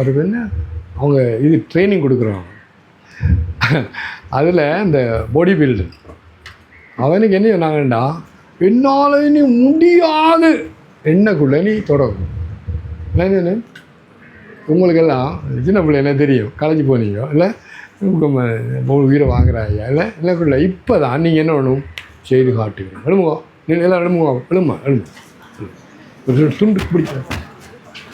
அது என்ன அவங்க இது ட்ரைனிங் கொடுக்குறோம். அதில் இந்த பாடி பில்டர் அவனுக்கு என்ன சொன்னாங்கண்டா, என்னால் நீ முடியாது என்னக்குள்ளே நீ தொடரும். என்ன உங்களுக்கெல்லாம் சின்ன பிள்ளை என்ன தெரியும், களைச்சி போனீங்க இல்லை உயிரை வாங்குறாங்க இல்லை என்னக்குள்ள இப்போ தான் நீங்கள் என்ன வேணும் செய்து காட்டுகிறோம். எழுமுகோ நீங்கள் எல்லாம் எழுமுகோ எழுமா துண்டு பிடிச்ச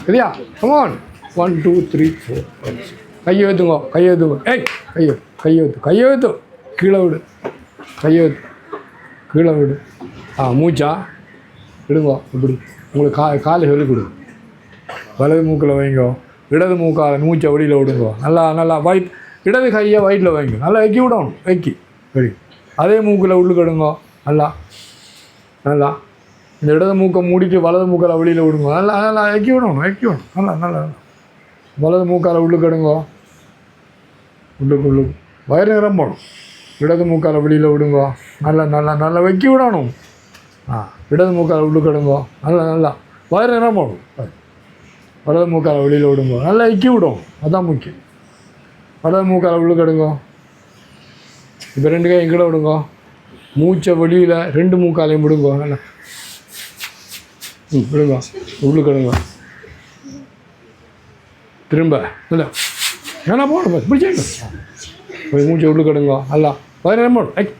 சரியா? கமான் 1 2 3 4 கையை வைத்துங்கோ, கையை வைத்துங்கோ. ஏய் கையை வைத்து கீழே விடு, கையை வைத்து கீழே விடு. மூச்சா விடுங்கோ. இப்படி உங்களுக்கு காலை சொல்லிக் கொடுங்க. வலது மூக்கில் வைங்கோ, இடது மூக்கால் மூச்சை வெளியில் விடுங்கோ. நல்லா வயிட் இடது கையை வயிற்றில் வைங்க, நல்லா வைக்கி விடணும். சரி, அதே மூக்கில் உள்ளுக்கு விடுங்கோ. நல்லா இந்த இடது மூக்கை மூடிட்டு வலது மூக்கால் வெளியில் விடுங்க. நல்லா வைக்கி விடணும். நல்லா வலது மூக்கால் உள்ளுக்கு எடுங்கோ. உள்ளுக்கு வயிறு நிரம்பணும். இடது மூக்கால் வெளியில் விடுங்கோ. நல்லா வைக்கி விடணும். இடது மூக்கால் உள்ளுக்கு எடுங்கோ. நல்லா வயிறு நிரம்பணும். வலது மூக்கால் வெளியில் விடுங்கோ. நல்லா வைக்கி விடும், அதுதான் முக்கியம். வலது மூக்கால் உள்ளுக்கு எடுங்கோ. இப்போ 2 கை எங்கூட விடுங்கோ. மூச்சை வெளியில் 2 மூக்காலையும் விடுங்கோ. நல்லா விடுங்கோ, உள்ளுக்கு எடுங்கோ. திரும்ப இல்லை ஏன்னா போகணும் பிடிச்சிங்க. மூச்சை உள்ளுக்கு எடுங்கோ. நல்லா வயிறு நிரம்பணும்.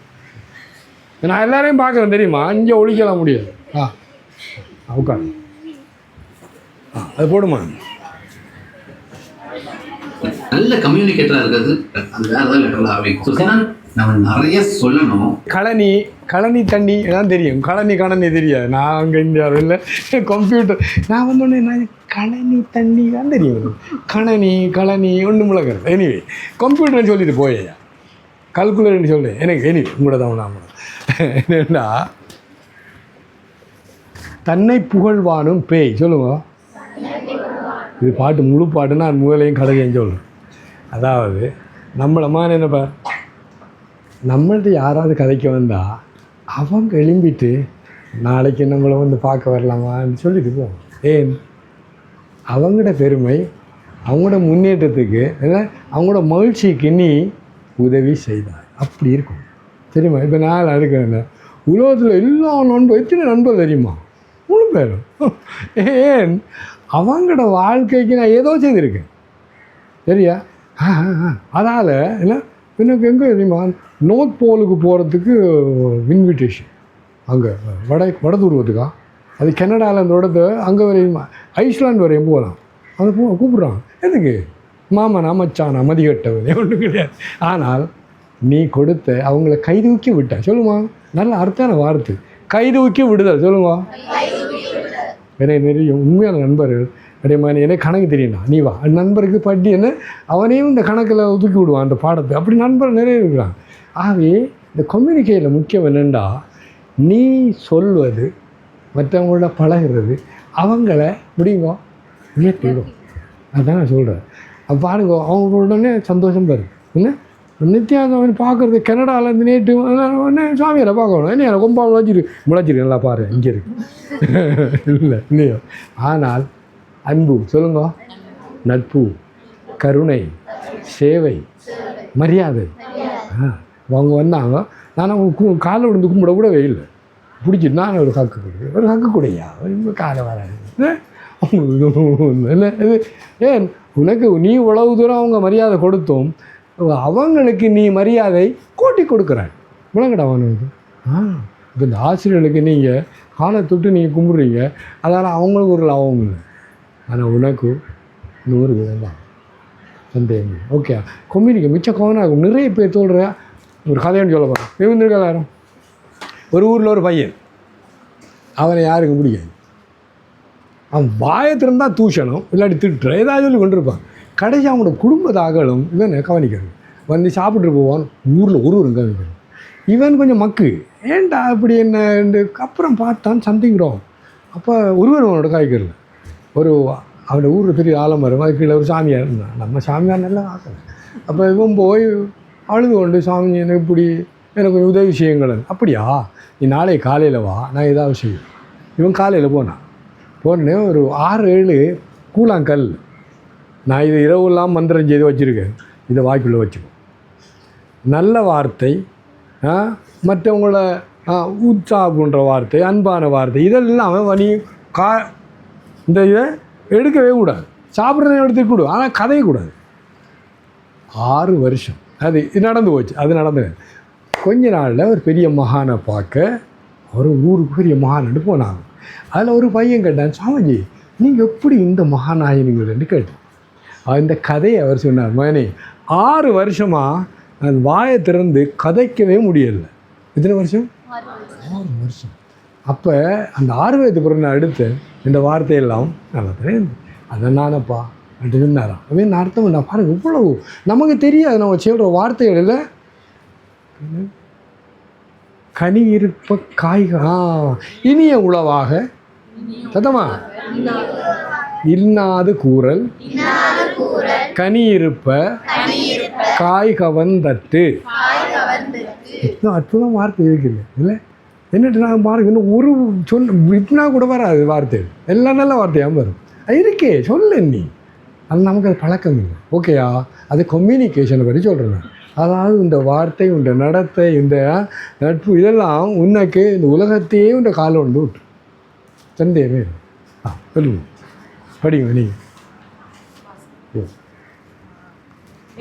நான் எல்லாரையும் பார்க்குறேன் தெரியுமா, அங்கே ஒழிக்கலாம் முடியாது. உட்காரு. அது போடுமா. நல்ல கம்யூனிகேட்டராக இருக்கிறது அது வேறு ஏதாவது லெட்டரில் ஆகும். நம்ம நிறைய சொல்லணும். கழனி தண்ணி தான் தெரியும், கழனி தெரியாது. நான் அங்கே இந்தியாவில் இல்லை கம்ப்யூட்டர் நான் வந்தோடனே நான் கழனி தண்ணி தான் தெரியும். கழனி ஒன்று முழக்கிறது. எனிவே கம்ப்யூட்டர்னு சொல்லிட்டு போயா, கல்குலேட்டர்னு சொல்லு எனக்கு. எனிவே உங்களோட தான் நான் என்னென்னா தன்னை புகழ்வானும் பேய் சொல்லுங்க. இது பாட்டு முழு பாட்டுன்னா அது முதலையும் கடையும் சொல்லணும். அதாவது நம்மளம்மா என்னப்பா, நம்மள்ட்ட யாராவது கதைக்க வந்தால் அவங்க எழும்பிட்டு நாளைக்கு நம்மளை வந்து பார்க்க வரலாமான்னு சொல்லிட்டு போவோம். ஏன் அவங்களோட பெருமை, அவங்களோட முன்னேற்றத்துக்கு இல்லை அவங்களோட மகிழ்ச்சிக்கு நீ உதவி செய்தாய். அப்படி இருக்கும் தெரியுமா? இப்போ நான் இருக்கிறேன் உலகத்தில் எல்லா எத்தனை நண்பர் தெரியுமா? 3 பேரும். ஏன் அவங்களோட வாழ்க்கைக்கு நான் ஏதோ செய்திருக்கேன் சரியா? அதனால் இல்லை எனக்கு எங்கே தெரியுமா, நோர்த் போலுக்கு போகிறதுக்கு இன்விடேஷன் அங்கே வட துருவத்துக்கா, அது கனடாவில் அந்த இடத்த அங்கே வரையும் ஐஸ்லாண்ட் வரையும் போகலாம். அதை கூப்பிட்றான். எதுக்கு? மாமனா மச்சானா மதிகட்டவன் ஒன்றும் கிடையாது. ஆனால் நீ கொடுத்த அவங்கள கைதூக்கி விட்ட சொல்லுமா, நல்ல அர்த்தான வார்த்தை. கைதூக்கி விடுதல் சொல்லுங்க. எனக்கு நிறைய உண்மையான நண்பர்கள் மாதிரி எனக்கு கணக்கு தெரியணும், நீ வா நண்பருக்கு பட்டி என்ன அவனையும் இந்த கணக்கில் தூக்கி விடுவான் அந்த பாடத்தை. அப்படி நண்பர் நிறைய இருக்கிறாங்க. ஆகவே இந்த கம்யூனிகேஷனில் முக்கியம் என்னென்னா, நீ சொல்வது மற்றவங்களோட பழகிறது அவங்கள முடியுங்க உயர்த்திடும். அதுதான் நான் சொல்கிறேன். அப்போ பாருங்க, அவங்களுடனே சந்தோஷம் பாரு. என்ன நித்தியாசம் பார்க்குறது கனடாவில் இருந்து நேற்று உடனே சாமியாரை பார்க்கணும். என்ன ரொம்ப முளைச்சிரு நல்லா பாரு இங்கே இருக்கு இல்லை இல்லையோ. ஆனால் அன்பு சொல்லுங்க, நட்பு, கருணை, சேவை, மரியாதை. அவங்க வந்தாங்க, நான் அவங்க காலை விழுந்து கும்பிட கூட இல்லை, பிடிச்சிட்டு நான் ஒரு ஹக்கு கூடையா காலை வராது இல்லை. ஏன் உனக்கு நீ உழவு தூரம் அவங்க மரியாதை கொடுத்தோம், அவங்களுக்கு நீ மரியாதை கூட்டி கொடுக்குறாங்க. விளங்கடா அவனுக்கு. இப்போ இந்த ஆசிரியர்களுக்கு நீங்கள் காலை தொட்டு நீங்கள் கும்பிட்றீங்க, அதனால் அவங்களுக்கு ஒரு லாபம் இல்லை. ஆனால் உனக்கு 100 விதம் தான் சந்தேகம். ஓகே, கம்யூனிகே மிச்சம் கவனம் ஆகும். நிறைய பேர் சொல்கிற ஒரு கதைன்னு சொல்ல போகிறேன். இருந்திருக்காரும் ஒரு ஊரில் ஒரு பையன், அவனை யாருக்கும் பிடிக்காது. அவன் வாயத்திருந்தால் தூஷணம் இல்லாட்டி திட்டுற ஏதாவது சொல்லி கொண்டிருப்பான். கடைசி அவங்களோட குடும்பத்தை அகலும் இவனை கவனிக்கிறது. வந்து சாப்பிட்டு போவான், ஊரில் ஒருவரும் கவனிக்கிறது. இவன் கொஞ்சம் மக்கு, ஏன்டா அப்படி என்ன அப்புறம் பார்த்தான் சந்திங்கிறோம். அப்போ ஒருவர் அவனோட காய்க்கிறது. ஒரு அவனோட ஊரில் பெரிய ஆலமரம், அது கீழே ஒரு சாமியார் இருந்தான். நம்ம சாமியார் நல்லா ஆக்கணும். அப்போ இவன் போய் அழுது கொண்டு, சாமி எனக்கு இப்படி எனக்கு கொஞ்சம் உதவி செய்யுங்கள். அப்படியா, நீ நாளை காலையில் வா, நான் ஏதாவது செய்யும். இவன் காலையில் போனான். போனே ஒரு 6 7 கூழாங்கல் நான் இது இரவுலாம் மந்திரம் செய்து வச்சுருக்கேன், இதை வாய்க்குள்ளே வச்சுக்கோ. நல்ல வார்த்தை, மற்றவங்கள உற்சாகன்ற வார்த்தை, அன்பான வார்த்தை, இதெல்லாம் அவன் நீ இந்த இதை எடுக்கவே கூடாது. சாப்பிட்றத எடுத்துக்க கூடாது, ஆனால் கதையக்கூடாது. 6 வருஷம் அது நடந்து போச்சு. அது நடந்தது. கொஞ்ச நாளில் ஒரு பெரிய மகானை பார்க்க அவர் ஊருக்கு பெரிய மகான்னு போனாங்க. அதில் ஒரு பையன் கேட்டான், சாமிஜி நீங்கள் எப்படி இந்த மகானாயினீங்கன்னு கேட்டேன். இந்த கதையை அவர் சொன்னார், மகனே 6 வருஷமாக அந்த வாயை திறந்து கதைக்கவே முடியலை. எத்தனை வருஷம்? 6 வருஷம். அப்போ அந்த 6 வயது பிறகு நான் எடுத்து இந்த வார்த்தையெல்லாம் நல்லா தெரியும், அதை நானப்பா அப்படி சொன்னாராம். அப்படின்னு அர்த்தம் பண்ணா பாருங்க, இவ்வளவு நமக்கு தெரியாது. நம்ம சொல்கிற வார்த்தைகளில் கனி இருப்ப காய்கா இனிய உளவாக சத்தமா இன்னாது கூறல் கனி இருப்ப காய் கவர்ந்தட்டு. அற்புதம் வார்த்தை இருக்குது இல்லை? என்னட்டு நான் பாருங்க, இன்னும் ஒரு இப்படின்னா கூட வராது வார்த்தை, எல்லாம் நல்ல வார்த்தையாக வரும். அது இருக்கே சொல்ல நீ, அது நமக்கு அது பழக்கம் இல்லை. ஓகேயா? அது கம்யூனிகேஷனை பற்றி சொல்கிறேன். அதாவது இந்த வார்த்தை, இந்த நடத்தை, இந்த நட்பு, இதெல்லாம் உனக்கு இந்த உலகத்தையே இந்த காலம் கொண்டு விட்டு சந்தேகமே இல்லை. சொல்லுங்க, படிங்க நீங்கள்.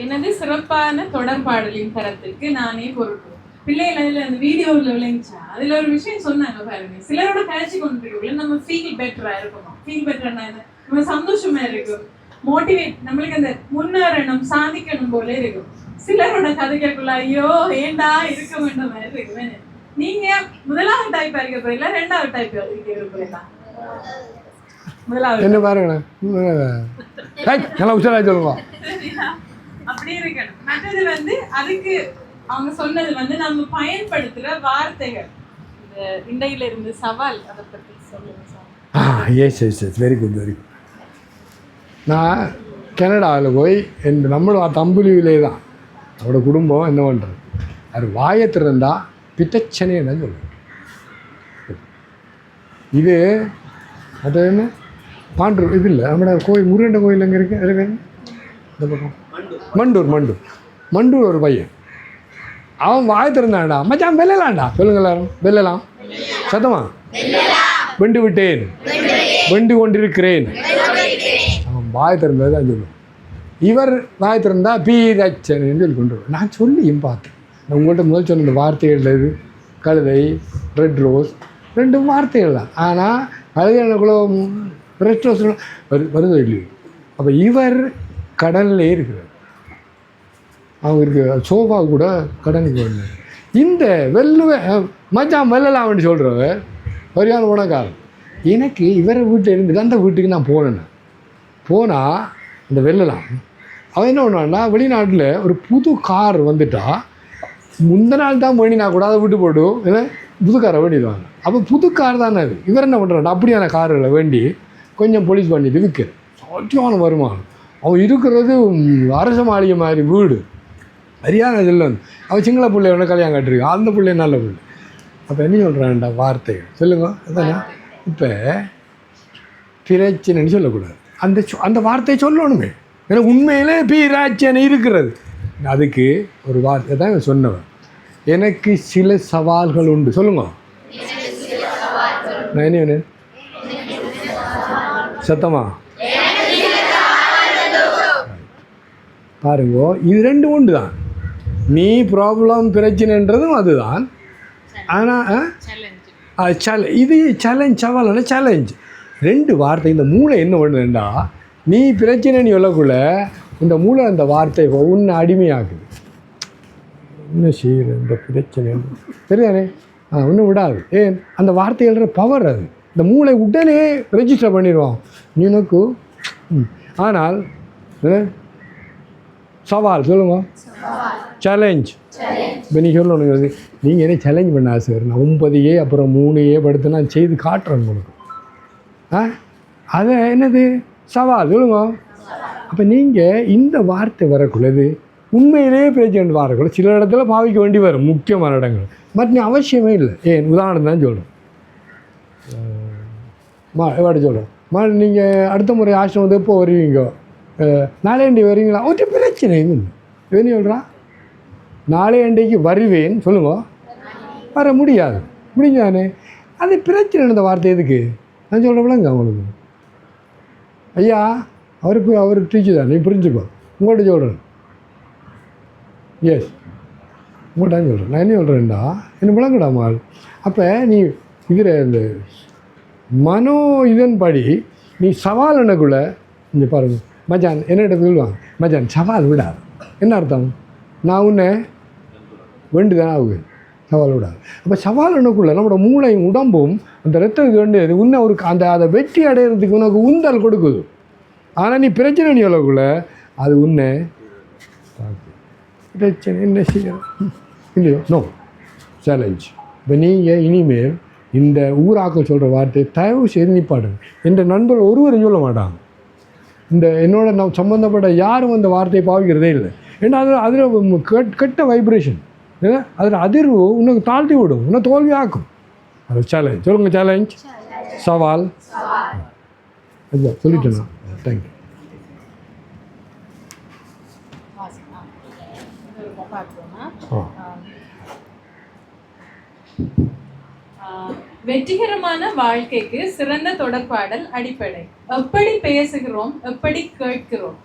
எனது சிறப்பான தொடர்பாடலின் தரத்திற்கு நானே பொறுப்பு. பிள்ளைகள் அந்த வீடியோவில் விளைஞ்சா அதில் ஒரு விஷயம் சொன்னாங்க பாருங்க, சிலரோட கழிச்சு கொண்டு இருக்கக்குள்ள நம்ம ஃபீல் பெட்டரா இருக்கணும். ஃபீல் பெட்டர்னா நம்ம சந்தோஷமா இருக்கும், மோட்டிவேட், நம்மளுக்கு அந்த முன்னேறணும், சாதிக்கணும் போல இருக்கும். சிலரோட கதைக்குள்ள ஐயோ ஏண்டா இருக்க வேண்டாம் மாதிரி இருக்கு. நீங்க முதலாவது டைப்பா இருக்க போறீங்களா, 2வது டைப் இருக்க போறீங்களா? முதலாவது என்ன பாருங்க, நல்லா உஷாரா சொல்லுங்க. அப்படி இருக்கணும். மற்றது அதுக்கு அவங்க சொன்னது நம்ம பயன்படுத்துகிற வார்த்தைகள். இந்த இண்டையில இருந்து சவால், அதை பற்றி சொல்லுங்க. Yes yes yes very good very good. நான் கனடாவில் போய் நம்மளோட தம்புலிவிலே தான் அவரோட குடும்பம் என்ன பண்ணுறது, அது வாயத்திருந்தா பித்தச்சனை என்ன சொல்லுவேன். இது அது என்ன பாண்டூர் இது இல்லை, நம்மளோட கோயில் முருகண்ட கோயில் எங்கே இருக்குது, அது வேணும் இந்த பக்கம் மண்டூர் ஒரு பையன், அவன் வாய திறந்தான்டா, மச்சான் வெல்லலாம்டா, சொல்லுங்க எல்லாரும் வெல்லலாம் சத்தமா, வெண்டு விட்டேன் வெண்டு கொண்டிருக்கிறேன். அவன் வாய் திறந்தது தான் சொல்லுவேன். இவர் வாய் திறந்தா பீரச்சனைன்னு சொல்லி கொண்டு வருவேன். நான் சொல்லியும் பார்த்தேன். நான் உங்கள்கிட்ட முதல் சொன்ன இந்த வார்த்தைகள் இது கழுதை, ரெட் ரோஸ், 2 வார்த்தைகள் தான். ஆனால் கழுதைக்குள்ள ரெட் ரோஸ் வருது இல்லையோ. அப்போ இவர் கடல்லே இருக்கிறார், அவங்க இருக்கு சோஃபா கூட கடனுக்கு வரல. இந்த மச்சான் வெல்லலாம்னு சொல்கிறவர் சரியான உணக்காரன். எனக்கு இவரை வீட்டில் இருந்துட்டு அந்த வீட்டுக்கு நான் போனால் இந்த வெல்லலாம். அவன் என்ன பண்ணுவான்னா, வெளிநாட்டில் ஒரு புது கார் வந்துட்டா முந்த நாள் தான் வேணினா கூட அதை விட்டு போட்டு ஏன்னா புது காரை வேண்டிடுவாங்க. அப்போ புது கார் தானே அது. இவர் என்ன பண்ணுறான், அப்படியான கார்களை வேண்டி கொஞ்சம் போலீஸ் பண்ணிட்டு விற்கிற சாத்தியமான வருமானம். அவன் இருக்கிறது அரச மாளிகை மாதிரி வீடு, சரியான இதில் அவன் சிங்கள பிள்ளையோட கல்யாணம் கட்டிருக்கான், அந்த பிள்ளை நல்ல பிள்ளை. அப்போ என்ன சொல்கிறான்டா வார்த்தைகள் சொல்லுங்க. அதானே இப்போ பிரச்சனைன்னு சொல்லக்கூடாது, அந்த வார்த்தையை சொல்லணுமே. ஏன்னா உண்மையிலே பிரச்சனை இருக்கிறது. அதுக்கு ஒரு வார்த்தை தான் சொன்னவன், எனக்கு சில சவால்கள் உண்டு. சொல்லுங்க, நான் என்ன சத்தமா பாருங்க, இது 2 உண்டு தான். நீ ப்ராப்ளம் பிரச்சனைன்றதும் அதுதான். ஆனால் இது சேலஞ்ச் சவாலான சேலஞ்ச் 2 வார்த்தை. இந்த மூளை என்ன பண்ணுதுண்டா, நீ பிரச்சனைன்னு சொல்லக்குள்ள இந்த மூளை அந்த வார்த்தை உன்னை அடிமையாகுது. என்ன செய்கிற இந்த பிரச்சனை சரிதானே, ஒன்றும் விடாது. ஏன் அந்த வார்த்தைகள பவர் அது. இந்த மூளை உடனே ரெஜிஸ்டர் பண்ணிடுவான் நீனுக்கு. ஆனால் சவால் சொல்லுங்க, சேலஞ்ச். இப்போ நீ சொல்லணும், நீங்கள் என்ன சேலஞ்ச் பண்ண சார், நான் 9A அப்புறம் 3A படுத்து நான் செய்து காட்டுறேன் உங்களுக்கு. அதை என்னது சவால் சொல்லுங்க. அப்போ நீங்கள் இந்த வார்த்தை வரக்குள்ளது உண்மையிலேயே பிரச்சனை வரக்குள்ள சில இடத்துல பாவிக்க வேண்டி வரும், முக்கியமான இடங்கள். மற்ற அவசியமே இல்லை. ஏன் உதாரணம் தான் சொல்கிறேன். எப்படி சொல்கிறேன், நீங்கள் அடுத்த முறை ஆசிரமத்துக்கு எப்போ வருவீங்க, நாளையண்டை வரீங்களா ஒரு பிரச்சனையும் இல்லை. என்ன சொல்கிறான்? நாளையண்டைக்கு வருவேன் சொல்லுங்க, வர முடியாது, முடிஞ்சானே. அது பிரச்சனை. இந்த வார்த்தை எதுக்கு நான் சொல்கிறப்பலங்க அவங்களுக்கு? ஐயா அவர் டீச்சர் தான், நீ புரிஞ்சுக்கோ. உங்கள்கிட்ட சொல்கிறேன். எஸ், உங்கள்கிட்ட சொல்கிறேன். நான் என்ன சொல்கிறேன்டா, என்ன விளங்கடாமால். அப்போ நீ இதில் இந்த மனோ இதன்படி நீ சவால் என்னக்குள்ள இங்கே பாருங்கள் மச்சான் என்னிட்ட சொல்லுவாங்க, மச்சான் சவால் விடாது. என்ன அர்த்தம்? நான் உன்னை வேண்டுதானே ஆகுது, சவால் விடாது. அப்போ சவால் என்னக்குள்ள நம்மளோட மூளையும் உடம்பும் அந்த ரத்தத்துக்கு வேண்டியது உன்னை ஒரு அதை வெற்றி அடையிறதுக்கு உனக்கு உந்தல் கொடுக்குது. ஆனால் நீ பிரச்சனை நீ சொல்லக்குள்ள அது உன்னை பிரச்சனை என்ன செய்யணும் இல்லையோ நோ சேலஞ்ச். இப்போ நீங்கள் இனிமேல் இந்த ஊராக்கள் சொல்கிற வார்த்தை தயவு செய்து நிப்பாடுங்க. என்ற நண்பர்கள் ஒருவரும் சொல்ல மாட்டாங்க. இந்த என்னோட நான் சம்மந்தப்பட்ட யாரும் அந்த வார்த்தையை பாவிக்கிறதே இல்லை. ஏன்னா அதில் கெட்ட வைப்ரேஷன், அதில் அதிர்வு உனக்கு தாழ்த்தி விடும், இன்னும் தோல்வி ஆக்கும். அது சேலஞ்ச். சொல்லுங்கள், சேலஞ்ச், சவால். அதுதான் சொல்லிட்டேன் நான். தேங்க்யூ. வெற்றிகரமான வாழ்க்கைக்கு சிறந்த தொடர்பாடல் அடிப்படை. எப்படி பேசுகிறோம், எப்படி கேட்கிறோம்,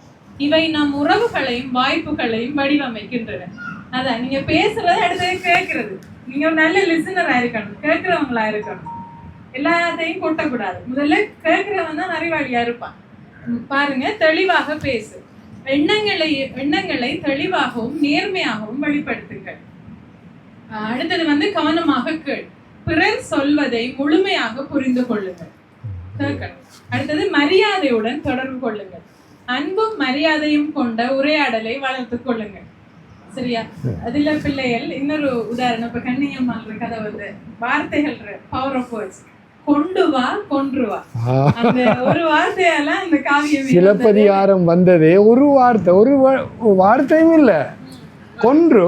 இவை நம் உறவுகளையும் வாய்ப்புகளையும் வடிவமைக்கின்றன. அதான் நீங்க பேசுறது அடுத்தது கேட்கறது. நீங்க ஒரு நல்ல லிசனரா இருக்கணும், கேட்கிறவங்களா இருக்கணும். எல்லாத்தையும் கொட்டக்கூடாது. முதல்ல கேட்கிறவன் தான் அறிவாளியா இருப்பான். பாருங்க, தெளிவாக பேசு. எண்ணங்களை தெளிவாகவும் நேர்மையாகவும் வெளிப்படுத்துங்கள். அடுத்தது கவனமாக கேள். பிறர் சொல்வதை முழுமையாக புரிந்து கொள்ளுங்கள், கேட்கணும். அடுத்தது மரியாதையுடன் தொடர்பு கொள்ளுங்கள். அன்பும் மரியாதையும் கொண்ட உரையாடலை வளர்த்துக் கொள்ளுங்கள். சரியா? அதுல பிள்ளைகள் இன்னொரு உதாரணம், இப்ப கண்ணியம்மாள் கதை வார்த்தைகள் பவர் ஆஃப் வேர்ட்ஸ். கொண்டு வா, கொன்று வா. அந்த ஒரு வார்த்தையால அந்த காவியம் சிலப்பதிகாரம் வந்ததே ஒரு வார்த்தை, ஒரு வார்த்தையும் இல்லை. கொன்று,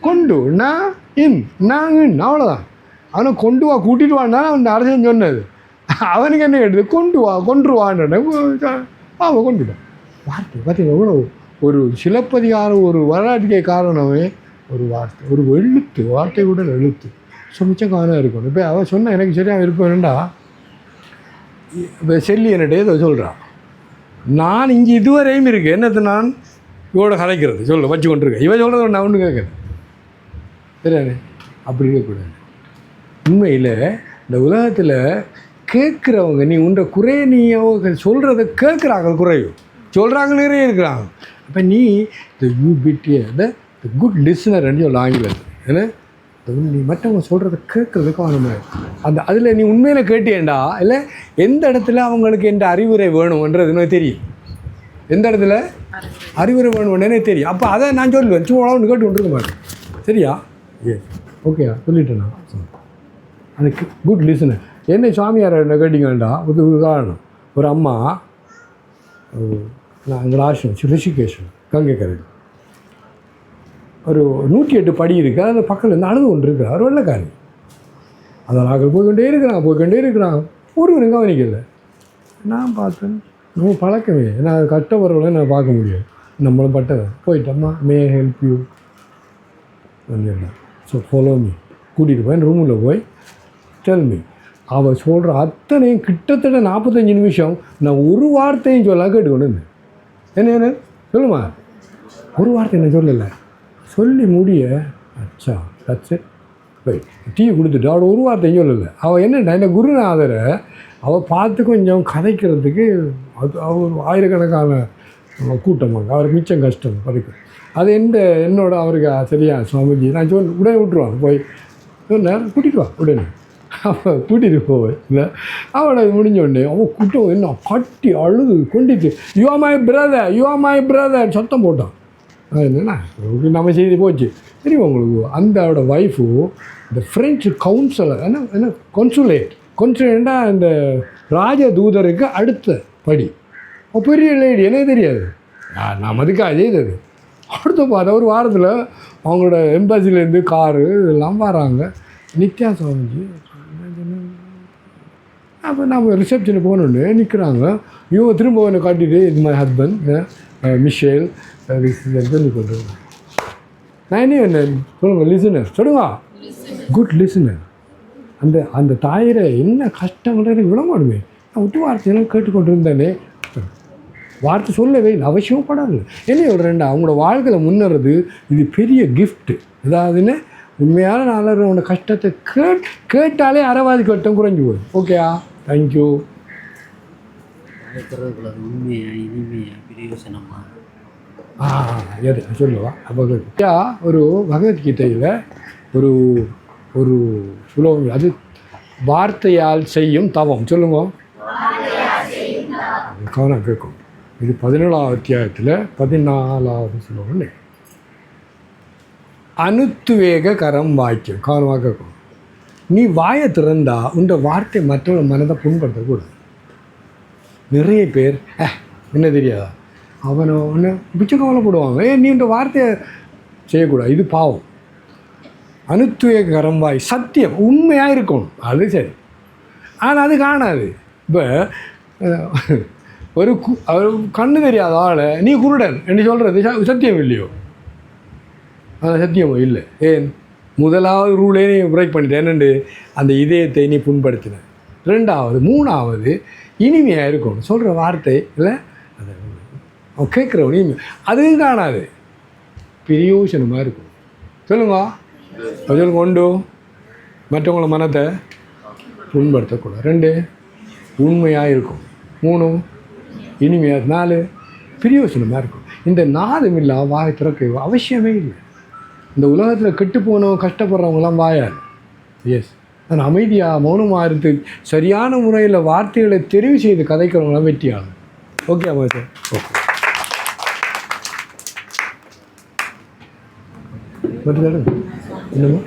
கொண்டு, நான் இன், நான் இன், அவ்வளோதான். அவனை கொண்டு வா, கூட்டிட்டு வான்னா அவன் அரசன் சொன்னது. அவனுக்கு என்ன கேட்டது? கொண்டு வா, கொன்றுவான்னு அவன் கொண்டுட்டான். வார்த்தை பார்த்தீங்கன்னா எவ்வளோ ஒரு சிலப்பதிகாரம் ஒரு வரலாற்றுக்கே காரணமே ஒரு வார்த்தை, ஒரு எழுத்து, வார்த்தை கூட எழுத்து. ஸோ மிச்சம் கவனம் இருக்கணும். இப்போ அவன் சொன்ன எனக்கு சரியாக இருப்பேன்டா. இப்போ செல்லி என்னட்டே இதை சொல்கிறான், நான் இங்கே இதுவரையும் இருக்குது என்னது, நான் இவோட கதைக்கிறது சொல்ல வச்சு கொண்டிருக்கேன். இவன் சொல்கிறத நான் ஒன்று கேட்குறேன். சரியானே? அப்படி இருக்கக்கூடாது. உண்மையில் இந்த உலகத்தில் கேட்குறவங்க, நீ உன்ற குறைய நீ சொல்கிறத கேட்குறாங்க, குறையும் சொல்கிறாங்க, நிறைய இருக்கிறாங்க. அப்போ நீ த குட் லிசனர்ன்னு சொல்ல ஆங்கிலத்தில். ஏன்னா நீ மற்றவங்க சொல்கிறத கேட்குறதுக்கு அவனுமே அந்த அதில் நீ உண்மையில் கேட்டியேண்டா, இல்லை எந்த இடத்துல அவங்களுக்கு எந்த அறிவுரை வேணும்ன்றது எனக்கு தெரியும். எந்த இடத்துல அறிவுரை வேணும்னே தெரியும். அப்போ அதை நான் சொல்லுவேன், சும்மா ஒன்று கேட்டு கொண்டு இருக்க மாட்டேன். சரியா? ஏ ஓகேயா, சொல்லிட்டேன் நான். அதுக்கு குட் லிசனர். என்ன சுவாமியார் என்ன கேட்டிங்கண்டா, ஒரு உதாரணம். ஒரு அம்மா, நான் எங்கள் ஆசிரம் ரிஷிகேஷன் கங்கைக்கரை ஒரு 108 படி இருக்குது. அந்த பக்கத்தில் இருந்து அழுது கொண்டு இருக்கிறார். ஒரு வெள்ளைக்காரி. அதை நாங்கள் போய்கொண்டே இருக்கிறாங்க. ஒருவரும் கவனிக்கலை. நான் பார்த்தேன், நம்ம பழக்கமே, நான் கட்டவர்களை நான் பார்க்க முடியாது, நம்மளும் பட்டதை போயிட்டோம்மா, மே ஹெல்ப் யூ வந்துடலாம், ஸோ ஃபாலோ மீ, கூட்டிகிட்டு போய் ரூமில் போய் டெல் மீ. அவள் சொல்கிற அத்தனையும் கிட்டத்தட்ட 45 நிமிஷம் நான் ஒரு வார்த்தையும் சொல்ல கேட்டுக்கொண்டு இருந்தேன். என்ன சொல்லுமா, ஒரு வார்த்தை என்ன சொல்லலை, சொல்லி முடிய அச்சா தச்சு போய் டீ கொடுத்துட்டு அவள் ஒரு வார்த்தையும் சொல்லலை. அவள் என்னென்னா என்ன குருநாதரை அவள் பார்த்து கொஞ்சம் கதைக்கிறதுக்கு அது அவர் ஆயிரக்கணக்கான கூட்டமாக அவருக்கு மிச்சம் கஷ்டம் பதுக்கு. அது என்னோட அவருக்கு சரியா சுவாமிஜி நான் உடனே விட்டுருவாங்க போய் சொன்னார், கூட்டிகிட்டு வா உடனே. அவள் கூட்டிகிட்டு போவேன் இல்லை, அவளை முடிஞ்ச உடனே அவள் கூட்டம் என்ன கட்டி அழுது கொண்டிட்டு யூ ஆர் மை பிரதர் சத்தம் போட்டான். என்னென்னா நம்ம செய்தி போச்சு தெரியுமா உங்களுக்கு. அந்த அவட ஒய்ஃபு இந்த ஃப்ரெஞ்சு கவுன்சிலர் என்ன கொன்சுலேட்டா இந்த ராஜதூதருக்கு அடுத்த படி பெரிய லேடி, எனக்கு தெரியாது, நான் அதுக்காக செய்தது. அடுத்த பார்த்தா ஒரு வாரத்தில் அவங்களோட எம்பசிலேருந்து காரு இதெல்லாம் வராங்க. நித்யா சுவாமிஜி அப்போ நம்ம ரிசப்ஷனுக்கு போகணுன்னு நிற்கிறாங்க. இவங்க திரும்ப ஒன்று காட்டிட்டு இது மை ஹஸ்பண்ட் மிஷேல் சொல்லி கொண்டு நான் என்ன சொல்லுங்க லிசனர் சொல்லுங்க குட் லிசனர் அந்த அந்த தாயிரை என்ன கஷ்டங்கிறது விளங்கணுமே நான் விட்டு வார்த்தையெல்லாம் கேட்டுக்கொண்டு இருந்தேனே வார்த்தை சொல்லவே இல்லை அவசியப்படாது என்ன சொல்கிறேன்டா அவங்களோட வாழ்க்கையில் முன்னேறது இது பெரிய கிஃப்ட்டு அதாவதுன்னு உண்மையான நாளோட கஷ்டத்தை கேட்டாலே அறவாதி கட்டம் குறைஞ்சி போகுது ஓகேயா தேங்க்யூ உண்மையா இனிமையா பிரயோசனமா எது சொல்லுவா அப்போ ஒரு பகவத்கீதையில் ஒரு ஒரு சுலோகம் அது வார்த்தையால் செய்யும் தவம் சொல்லுங்க கவனம் கேட்கும் இது 17ஆம் அத்தியாயத்தில் 14வது சுலோகம் அனுத்துவேக கரம் வாக்கியம் கவனமாக கேட்கும் நீ வாயை திறந்தா உன்ற வார்த்தை மற்றவங்க மனதை புண்படுத்தக்கூடாது நிறைய பேர் என்ன தெரியாதா அவனை ஒன்று பிச்சை கவலைப்படுவாங்க நீ இந்த வார்த்தையை செய்யக்கூடாது இது பாவம் அனுத்துவேக கரம் வாய் சத்தியம் உண்மையாக இருக்கணும் அது சரி ஆனால் அது காணாது இப்போ ஒரு கண்ணு தெரியாத ஆளை நீ குருடன் என்று சொல்கிறது சத்தியம் இல்லையோ அது சத்தியமோ இல்லை ஏன் முதலாவது ரூலே நீ பிரேக் பண்ணிட்டேன் என்னண்டு அந்த இதயத்தை நீ புண்படுத்தின 2வது 3வது இனிமையாக இருக்கணும் சொல்கிற வார்த்தை இல்லை அது அவன் கேட்குறவன் இனிமை அதுவும் காணாது பிரயோசனமாக இருக்கும் சொல்லுங்க சொல்லுங்க உண்டு மற்றவங்கள மனத்தை புண்படுத்தக்கூடாது 2 உண்மையாக இருக்கும் 3 இனிமையாக 4 பிரயோசனமாக இருக்கும் இந்த 4 இல்லா வாயை திறக்க அவசியமே இல்லை இந்த உலகத்தில் கெட்டு போனவங்க கஷ்டப்படுறவங்களாம் வாயால் எஸ் நான் அமைதியாக மௌனமாக இருந்து சரியான முறையில் வார்த்தைகளை தெரிவு செய்து கதைக்கிறவங்களாம் வெற்றியாகும் ஓகே அம்மா சார் ஓகே மட்டும் என்னமோ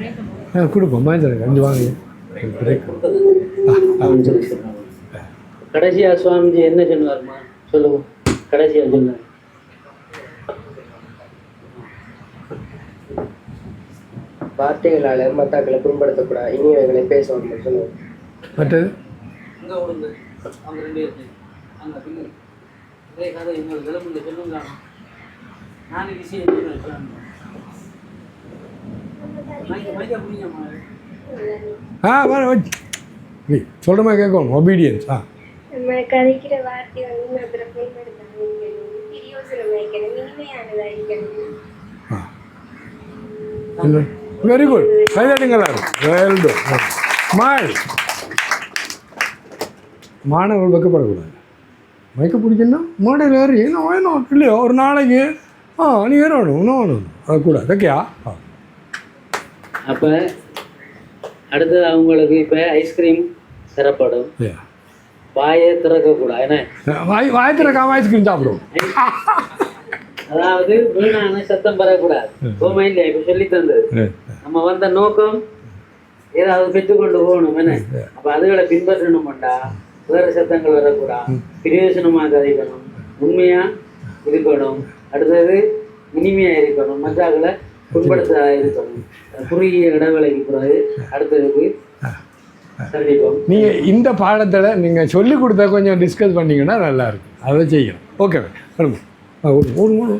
கொடுப்போம் மகேந்திரன் 5 வாங்க கடைசியா சுவாமிஜி என்ன சொன்னார்மா சொல்லுங்க கடைசியா சொன்னார் வார்த்தைகளால் மத்தாக்களை புண்படுத்தக்கூடாது இனியவைகளை பேசணும் சொல்லுவோம் மற்றது அங்கே விடுங்க அவங்க 2 பேருக்கு அங்கே பிள்ளை இதே கதை இன்னொரு விளம்பரம் சொல்லுங்க நானே விஷயம் சொல்கிற மாதிரி கேட்கணும் ஒபீடியன்ஸ் நம்ம கதைக்கிற வார்த்தை வந்து இன்னொருத்தரை புண்படுத்தாமல் பிரயோசனம் வைக்கணும் இனிமையானதாக இருக்கணும் வெரி குட் கைதாட்டிங்க எல்லாரும் வெல் டு ஸ்மைல் மாணவர்கள் வைக்கப்படக்கூடாது வைக்க பிடிக்குன்னா மாடல் ஏறி நான் வேணும் இல்லையோ ஒரு நாளைக்கு நீ ஏறணும் இன்னும் வேணும் அது கூட ஓகேயா அப்போ அடுத்தது அவங்களுக்கு இப்போ ஐஸ்கிரீம் தரப்படும் வாயை திறக்கக்கூடாது என்ன வாய் திறக்காம ஐஸ்கிரீம் சாப்பிடுவோம் அதாவது வீணான சத்தம் பெறக்கூடாது கோமா இல்லையா இப்போ சொல்லி தந்தது நம்ம வந்த நோக்கம் ஏதாவது பெற்றுக்கொண்டு போகணும் என்ன அப்போ அதுகளை பின்பற்றணும்டா வேறு சத்தங்கள் வரக்கூடாது பிரயோசனமாக கதைக்கணும் உண்மையாக இருக்கணும் அடுத்தது இனிமையாக இருக்கணும் மற்றாக்களை புண்படுத்த இருக்கணும் குறுகிய இடைவேளைக்கு பிறகு அடுத்ததுக்கு சந்திப்போம் நீங்கள் இந்த பாடத்தில் நீங்கள் சொல்லிக் கொடுத்தா கொஞ்சம் டிஸ்கஸ் பண்ணிங்கன்னா நல்லாயிருக்கும் அதை செய்யணும் ஓகே ஒரு